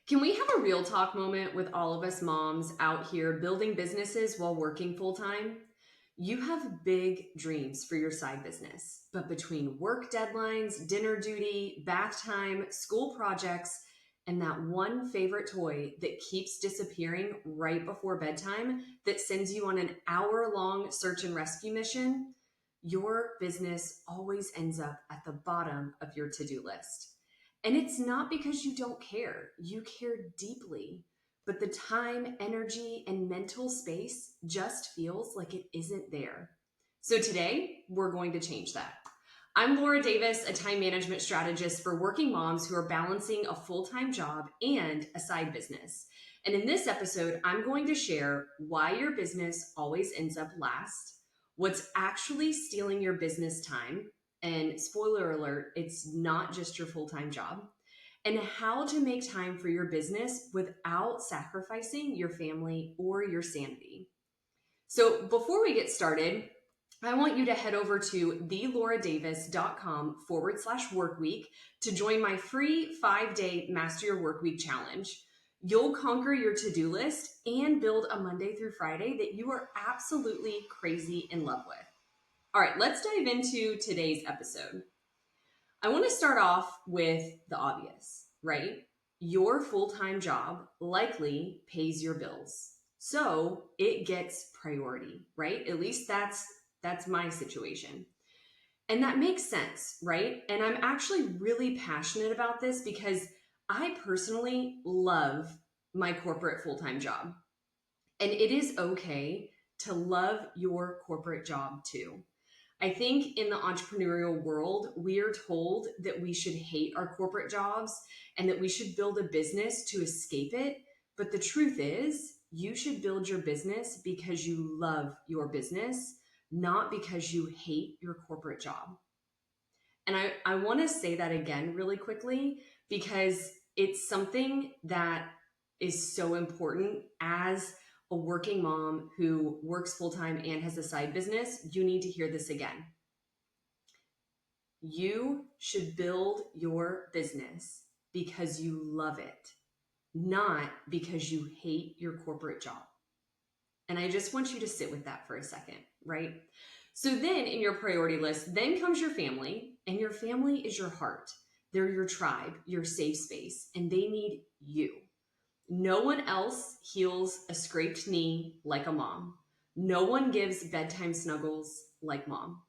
Can we have a real talk moment with all of us moms out here building businesses while working full time? You have big dreams for your side business, but between work deadlines, dinner duty, bath time, school projects, and that one favorite toy that keeps disappearing right before bedtime that sends you on an hour-long search and rescue mission, your business always ends up at the bottom of your to-do list. And it's not because you don't care, you care deeply, but the time, energy, and mental space just feels like it isn't there. So today, we're going to change that. I'm Laura Davis, a time management strategist for working moms who are balancing a full-time job and a side business. And in this episode, I'm going to share why your business always ends up last, what's actually stealing your business time, and spoiler alert, it's not just your full-time job, and how to make time for your business without sacrificing your family or your sanity. So before we get started, I want you to head over to thelauraddavis.com/workweek to join my free 5-day Master Your Workweek challenge. You'll conquer your to-do list and build a Monday through Friday that you are absolutely crazy in love with. All right, let's dive into today's episode. I want to start off with the obvious, right? Your full-time job likely pays your bills. So it gets priority, right? At least that's my situation. And that makes sense, right? And I'm actually really passionate about this because I personally love my corporate full-time job. And it is okay to love your corporate job too. I think in the entrepreneurial world, we are told that we should hate our corporate jobs and that we should build a business to escape it. But the truth is, you should build your business because you love your business, not because you hate your corporate job. And I want to say that again really quickly because it's something that is so important as a working mom who works full time and has a side business. You need to hear this again. You should build your business because you love it, not because you hate your corporate job. And I just want you to sit with that for a second, right? So then in your priority list, then comes your family, and your family is your heart. They're your tribe, your safe space, and they need you. No one else heals a scraped knee like a mom. No one gives bedtime snuggles like mom.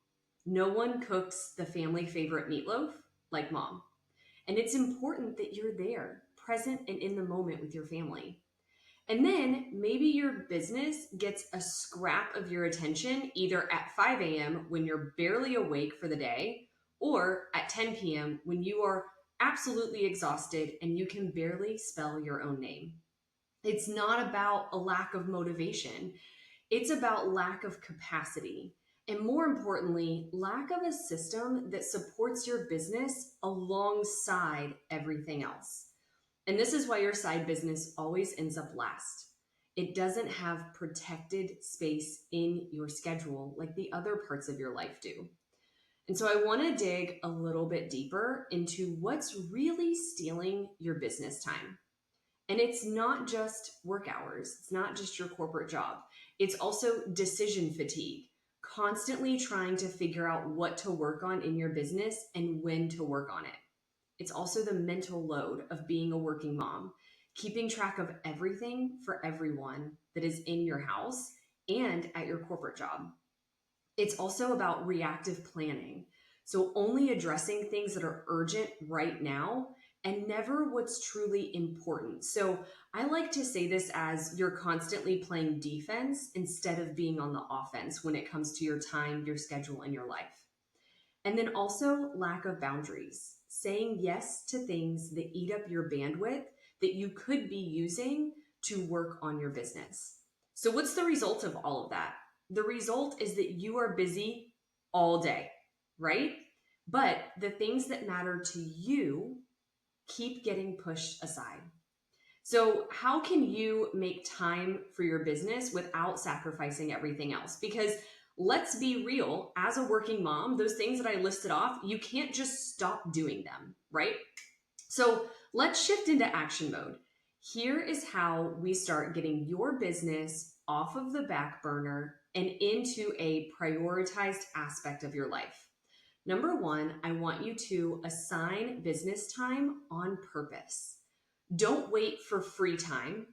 No one cooks the family favorite meatloaf like mom. And it's important that you're there, present and in the moment with your family. And then maybe your business gets a scrap of your attention either at 5 a.m. when you're barely awake for the day or at 10 p.m. when you are absolutely exhausted and you can barely spell your own name. It's not about a lack of motivation. It's about lack of capacity. And more importantly, lack of a system that supports your business alongside everything else. And this is why your side business always ends up last. It doesn't have protected space in your schedule like the other parts of your life do. And so I want to dig a little bit deeper into what's really stealing your business time. And it's not just work hours. It's not just your corporate job. It's also decision fatigue, constantly trying to figure out what to work on in your business and when to work on it. It's also the mental load of being a working mom, keeping track of everything for everyone that is in your house and at your corporate job. It's also about reactive planning. So only addressing things that are urgent right now and never what's truly important. So I like to say this as you're constantly playing defense instead of being on the offense when it comes to your time, your schedule, and your life. And then also lack of boundaries, saying yes to things that eat up your bandwidth that you could be using to work on your business. So what's the result of all of that? The result is that you are busy all day, right? But the things that matter to you keep getting pushed aside. So how can you make time for your business without sacrificing everything else? Because let's be real, as a working mom, those things that I listed off, you can't just stop doing them, right? So let's shift into action mode. Here is how we start getting your business off of the back burner and into a prioritized aspect of your life. Number one, I want you to assign business time on purpose. Don't wait for free time.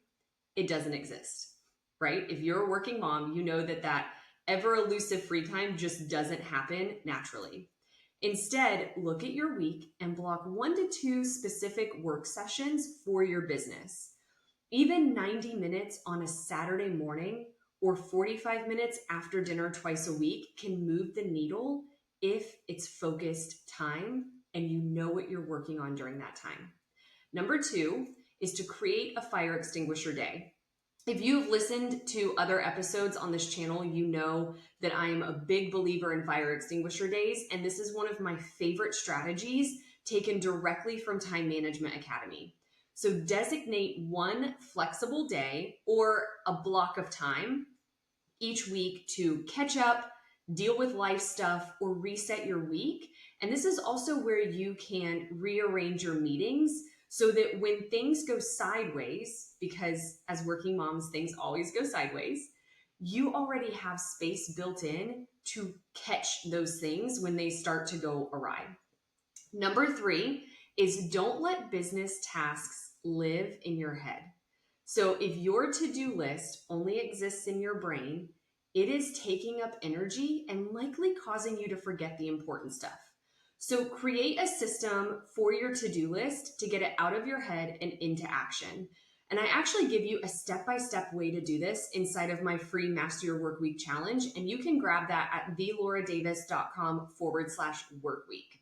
It doesn't exist, right? If you're a working mom, you know that ever elusive free time just doesn't happen naturally. Instead, look at your week and block 1 to 2 specific work sessions for your business. Even 90 minutes on a Saturday morning or 45 minutes after dinner twice a week can move the needle if it's focused time and you know what you're working on during that time. Number two is to create a fire extinguisher day. If you've listened to other episodes on this channel, you know that I am a big believer in fire extinguisher days, and this is one of my favorite strategies taken directly from Time Management Academy. So designate one flexible day or a block of time each week to catch up, deal with life stuff, or reset your week. And this is also where you can rearrange your meetings so that when things go sideways, because as working moms, things always go sideways, you already have space built in to catch those things when they start to go awry. Number three is don't let business tasks live in your head. So if your to-do list only exists in your brain, it is taking up energy and likely causing you to forget the important stuff. So create a system for your to-do list to get it out of your head and into action. And I actually give you a step-by-step way to do this inside of my free Master Your Work Week challenge. And you can grab that at theloradavis.com/workweek.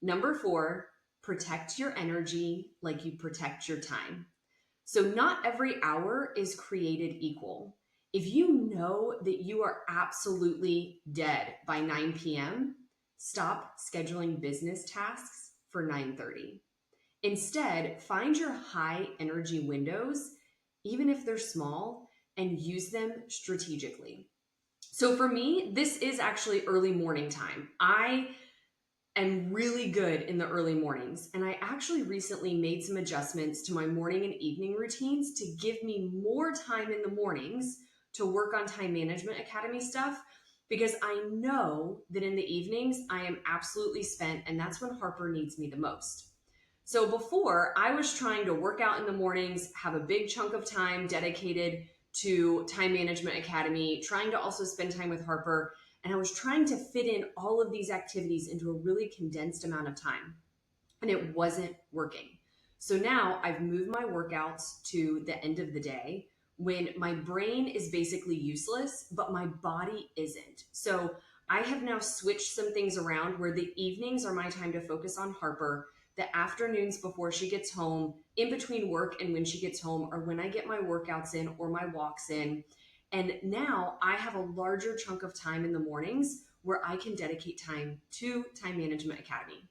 Number four, protect your energy like you protect your time. So not every hour is created equal. If you know that you are absolutely dead by 9 p.m., stop scheduling business tasks for 9:30. Instead, find your high energy windows, even if they're small, and use them strategically. So for me, this is actually early morning time. I am really good in the early mornings. And I actually recently made some adjustments to my morning and evening routines to give me more time in the mornings to work on Time Management Academy stuff, because I know that in the evenings I am absolutely spent, and that's when Harper needs me the most. So before, I was trying to work out in the mornings, have a big chunk of time dedicated to Time Management Academy, trying to also spend time with Harper. And I was trying to fit in all of these activities into a really condensed amount of time, and it wasn't working. So now I've moved my workouts to the end of the day when my brain is basically useless, but my body isn't. So I have now switched some things around where the evenings are my time to focus on Harper. The afternoons before she gets home, in between work and when she gets home, are when I get my workouts in or my walks in. And now I have a larger chunk of time in the mornings where I can dedicate time to Time Management Academy.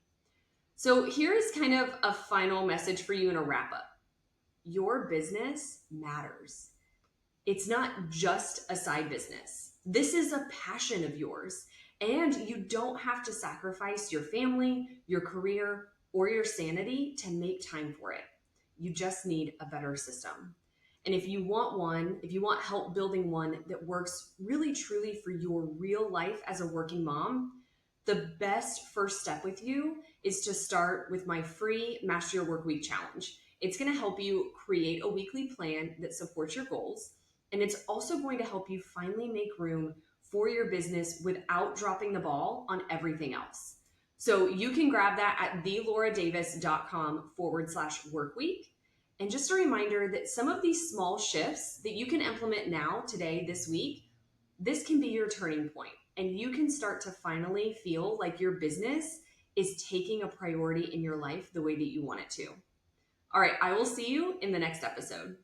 So here is kind of a final message for you in a wrap up. Your business matters. It's not just a side business. This is a passion of yours, and you don't have to sacrifice your family, your career, or your sanity to make time for it. You just need a better system. And if you want help building one that works really truly for your real life as a working mom, the best first step with you is to start with my free Master Your Work Week challenge. It's going to help you create a weekly plan that supports your goals. And it's also going to help you finally make room for your business without dropping the ball on everything else. So you can grab that at theloradavis.com/workweek. And just a reminder that some of these small shifts that you can implement now, today, this week, this can be your turning point. And you can start to finally feel like your business is taking a priority in your life the way that you want it to. All right, I will see you in the next episode.